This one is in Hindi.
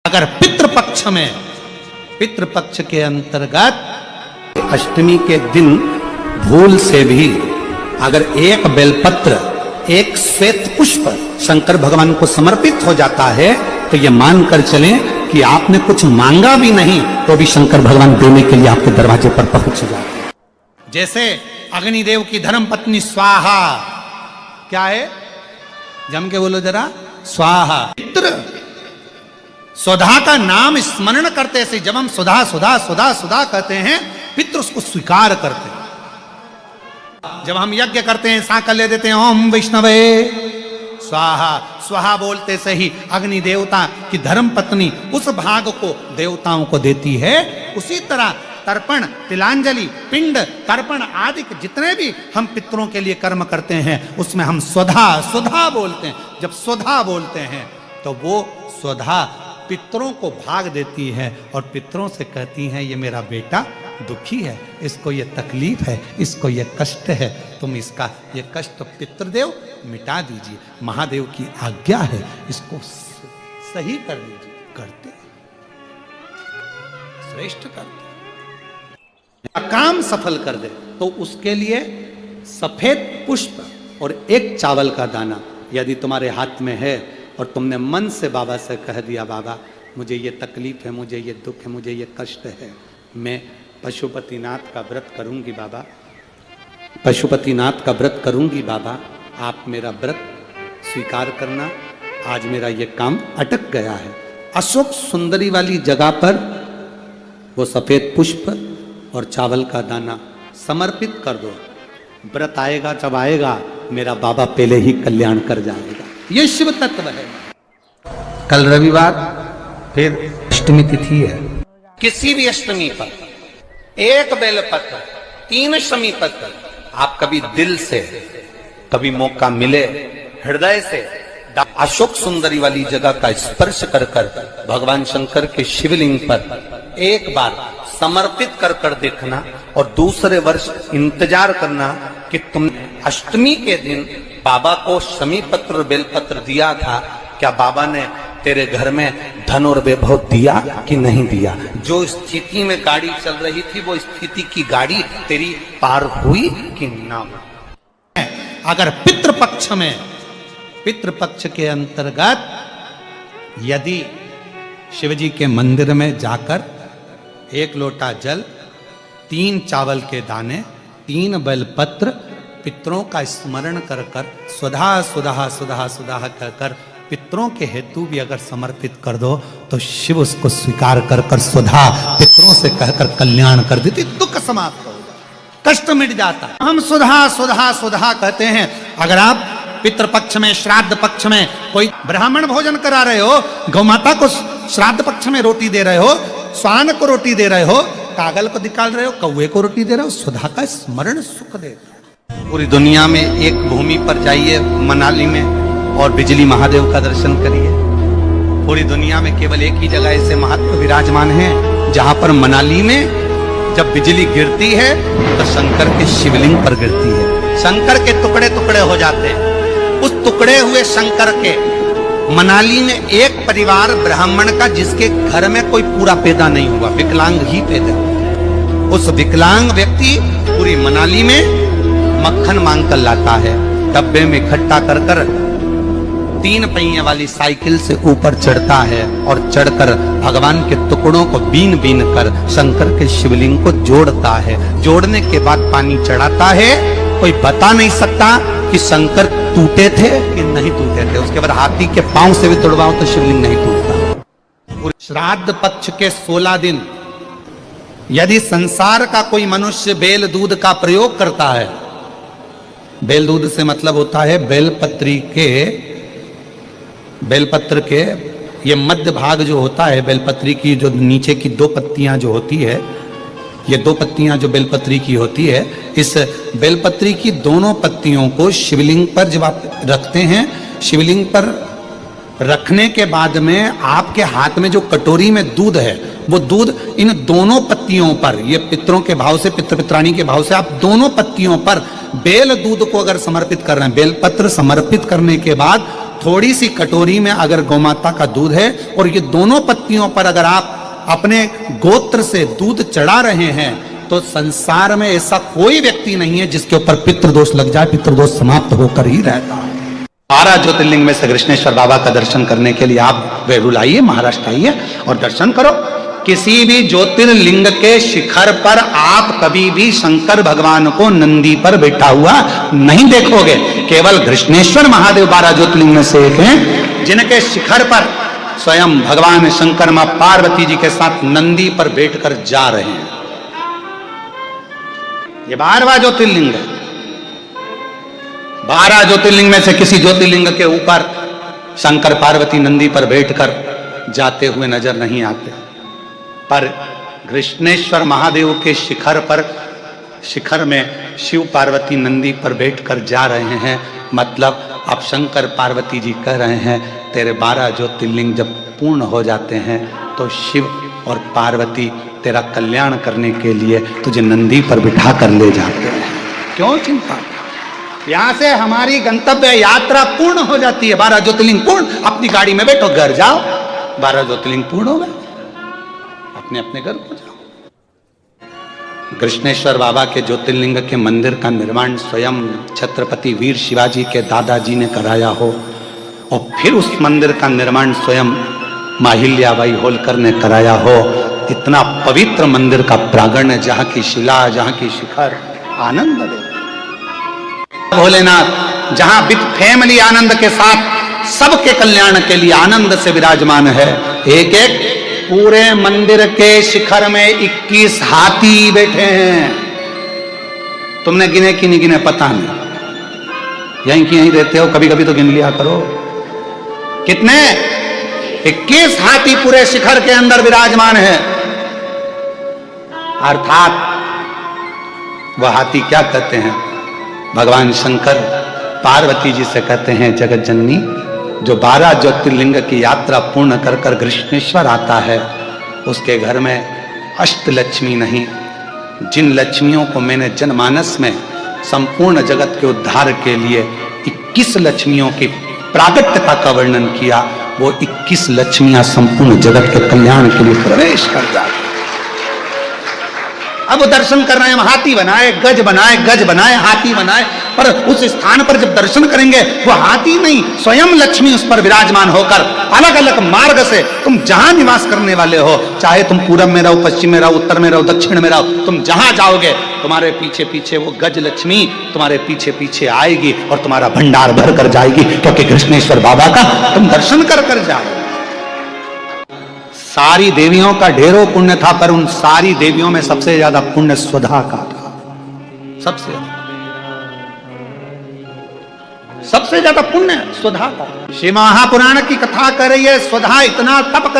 अगर पितृपक्ष के अंतर्गत अष्टमी के दिन भूल से भी अगर एक बेलपत्र, एक श्वेत पुष्प शंकर भगवान को समर्पित हो जाता है तो ये मानकर चलें कि आपने कुछ मांगा भी नहीं तो भी शंकर भगवान देने के लिए आपके दरवाजे पर पहुंच जाते हैं। जैसे अग्निदेव की धर्म पत्नी स्वाहा, क्या है? जम के बोलो जरा, स्वाहा। पितृ सुधा का नाम स्मरण करते से जब हम सुधा सुधा सुधा सुधा कहते हैं, पितृ उसको स्वीकार करते हैं। जब हम यज्ञ करते हैं, सांकल ले देते हैं, ओम वैष्णवे स्वाहा, स्वाहा बोलते से ही अग्नि देवता की धर्म पत्नी उस भाग को देवताओं को देती है। उसी तरह तर्पण, तिलांजलि, पिंड तर्पण आदि जितने भी हम पितरों के लिए कर्म करते हैं उसमें हम स्वधा स्वधा बोलते हैं। जब स्वधा बोलते हैं तो वो स्वधा पितरों को भाग देती है और पितरों से कहती हैं ये मेरा बेटा दुखी है, इसको ये तकलीफ है, इसको ये कष्ट है, तुम इसका ये कष्ट पितृदेव मिटा दीजिए, महादेव की आज्ञा है, इसको सही कर दीजिए। करते, श्रेष्ठ करते, काम सफल कर दे तो उसके लिए सफेद पुष्प और एक चावल का दाना यदि तुम्हारे हाथ में है और तुमने मन से बाबा से कह दिया, बाबा मुझे ये तकलीफ है, मुझे ये दुख है, मुझे ये कष्ट है, मैं पशुपतिनाथ का व्रत करूंगी बाबा, पशुपतिनाथ का व्रत करूंगी बाबा, आप मेरा व्रत स्वीकार करना, आज मेरा ये काम अटक गया है। अशोक सुंदरी वाली जगह पर वो सफेद पुष्प और चावल का दाना समर्पित कर दो। व्रत आएगा जब आएगा, मेरा बाबा पहले ही कल्याण कर जाएगा। ये शिव तत्व है। कल रविवार फिर अष्टमी तिथि है। किसी भी अष्टमी पर एक बेलपत्र, 3 शमी पत्र, आप कभी दिल से, कभी मौका मिले हृदय से अशोक सुंदरी वाली जगह का स्पर्श कर कर भगवान शंकर के शिवलिंग पर एक बार समर्पित कर कर देखना और दूसरे वर्ष इंतजार करना कि तुमने अष्टमी के दिन बाबा को शमी पत्र बेलपत्र दिया था, क्या बाबा ने तेरे घर में धन और वैभव दिया कि नहीं दिया? जो स्थिति में गाड़ी चल रही थी वो स्थिति की गाड़ी तेरी पार हुई कि ना? अगर पितृपक्ष के अंतर्गत यदि शिवजी के मंदिर में जाकर 1 लोटा जल, 3 चावल के दाने, 3 बेलपत्र पितरों का स्मरण कर कर सुधा सुधा सुधा सुधा कहकर पितरों के हेतु भी अगर समर्पित कर दो तो शिव उसको स्वीकार कर कर सुधा पितरों से कहकर कल्याण कर देती, दुख समाप्त हो जाता, कष्ट मिट जाता। हम सुधा सुधा सुधा कहते हैं। अगर आप पितृपक्ष में, श्राद्ध पक्ष में कोई ब्राह्मण भोजन करा रहे हो, गौ माता को श्राद्ध पक्ष में रोटी दे रहे हो, स्वान को रोटी दे रहे हो, कागल को निकाल रहे हो, कौवे को रोटी दे रहे हो, सुधा का स्मरण सुख देता। पूरी दुनिया में एक भूमि पर जाइए मनाली में और बिजली महादेव का दर्शन करिए। पूरी दुनिया में केवल एक ही जगह ऐसे महात्मा विराजमान है जहां पर मनाली में जब बिजली गिरती है तो शंकर के शिवलिंग पर गिरती है, शंकर के टुकड़े टुकड़े हो जाते हैं। उस टुकड़े हुए शंकर के मनाली में एक परिवार ब्राह्मण का जिसके घर में कोई पूरा पैदा नहीं हुआ, विकलांग ही पैदा हुआ, उस विकलांग व्यक्ति पूरी मनाली में मक्खन मांग कर लाता है, डब्बे में इकट्ठा कर कर 3 पहिए वाली साइकिल से ऊपर चढ़ता है और चढ़कर भगवान के टुकड़ों को बीन बीन कर शंकर के शिवलिंग को जोड़ता है। जोड़ने के बाद पानी चढ़ाता है। कोई बता नहीं सकता कि शंकर टूटे थे कि नहीं टूटे थे। उसके बाद हाथी के पांव से भी तोड़वाओ तो शिवलिंग नहीं टूटता। श्राद्ध पक्ष के 16 दिन यदि संसार का कोई मनुष्य बेल दूध का प्रयोग करता है, बेल दूध से मतलब होता है बेलपत्र के ये मध्य भाग जो होता है, बेलपत्री की जो नीचे की 2 पत्तियां जो होती है, ये 2 पत्तियां जो बेलपत्री की होती है, इस बेलपत्री की दोनों पत्तियों को शिवलिंग पर जब आप रखते हैं, शिवलिंग पर रखने के बाद में आपके हाथ में जो कटोरी में दूध है, वो दूध इन दोनों पत्तियों पर, ये पितरों के भाव से, पितृ पित्राणी के भाव से आप दोनों पत्तियों पर बेल दूध को अगर समर्पित कर रहे हैं, बेलपत्र समर्पित करने के बाद थोड़ी सी कटोरी में अगर गौमाता का दूध है और ये दोनों पत्तियों पर अगर आप अपने गोत्र से दूध चढ़ा रहे हैं तो संसार में ऐसा कोई व्यक्ति नहीं है जिसके ऊपर पितृदोष लग जाए। पितृदोष समाप्त होकर ही रहता है। 12 ज्योतिर्लिंग में से कृष्णेश्वर बाबा का दर्शन करने के लिए आप वेरूल आइए, महाराष्ट्र आइए और दर्शन करो। किसी भी ज्योतिर्लिंग के शिखर पर आप कभी भी शंकर भगवान को नंदी पर बैठा हुआ नहीं देखोगे। केवल कृष्णेश्वर महादेव 12 ज्योतिर्लिंग में से एक हैं जिनके शिखर पर स्वयं भगवान शंकर मां पार्वती जी के साथ नंदी पर बैठकर जा रहे हैं। ये 12वां ज्योतिर्लिंग है। 12 ज्योतिर्लिंग में से किसी ज्योतिर्लिंग के ऊपर शंकर पार्वती नंदी पर बैठकर जाते हुए नजर नहीं आते, पर कृष्णेश्वर महादेव के शिखर में शिव पार्वती नंदी पर बैठकर जा रहे हैं। मतलब अब शंकर पार्वती जी कह रहे हैं तेरे 12 ज्योतिर्लिंग जब पूर्ण हो जाते हैं तो शिव और पार्वती तेरा कल्याण करने के लिए तुझे नंदी पर बिठा कर ले जाते हैं। क्यों चिंता? यहां से हमारी गंतव्य यात्रा पूर्ण हो जाती है। 12 ज्योतिर्लिंग पूर्ण, अपनी गाड़ी में बैठो, घर जाओ। 12 ज्योतिर्लिंग पूर्ण हो गए, अपने अपने घर को जाओ। कृष्णेश्वर बाबा के ज्योतिर्लिंग के मंदिर का निर्माण स्वयं छत्रपति वीर शिवाजी के दादाजी ने कराया हो और फिर उस मंदिर का निर्माण स्वयं माहिल्याबाई होलकर ने कराया हो। इतना पवित्र मंदिर का प्रांगण, जहां की शिला, जहां की शिखर आनंद दे। भोलेनाथ जहां विद फैमिली आनंद के साथ सबके कल्याण के लिए आनंद से विराजमान है। एक एक पूरे मंदिर के शिखर में 21 हाथी बैठे हैं। तुमने गिने कि नहीं गिने पता नहीं, यहीं की यहीं रहते हो, कभी कभी तो गिन लिया करो। कितने? 21 हाथी पूरे शिखर के अंदर विराजमान है। अर्थात वह हाथी क्या कहते हैं? भगवान शंकर पार्वती जी से कहते हैं जगत जननी, जो 12 ज्योतिर्लिंग की यात्रा पूर्ण कर कर कृष्णेश्वर आता है उसके घर में अष्टलक्ष्मी नहीं, जिन लक्ष्मियों को मैंने जनमानस में संपूर्ण जगत के उद्धार के लिए 21 लक्ष्मियों की प्रागट्यता का वर्णन किया, वो 21 लक्ष्मियां संपूर्ण जगत के कल्याण के लिए प्रवेश कर जाती। अब दर्शन कर रहे हैं, हाथी बनाए, गज बनाए, गज बनाए, हाथी बनाए, पर उस स्थान पर जब दर्शन करेंगे वो हाथी नहीं, स्वयं लक्ष्मी उस पर विराजमान होकर अलग अलग मार्ग से तुम जहां निवास करने वाले हो, चाहे तुम पूरब में रहो, पश्चिम में रहो, उत्तर में रहो, दक्षिण में रहो, तुम जहां जाओगे तुम्हारे पीछे पीछे वो गज लक्ष्मी तुम्हारे पीछे पीछे आएगी और तुम्हारा भंडार भर कर जाएगी, क्योंकि कृष्णेश्वर बाबा का तुम दर्शन कर कर जाओ। सारी देवियों का ढेरों पुण्य था, पर उन सारी देवियों में सबसे ज्यादा पुण्य स्वधा का था। सबसे ज्यादा पुण्य स्वधा का। शिव महापुराण की कथा कर रही है, स्वधा इतना तप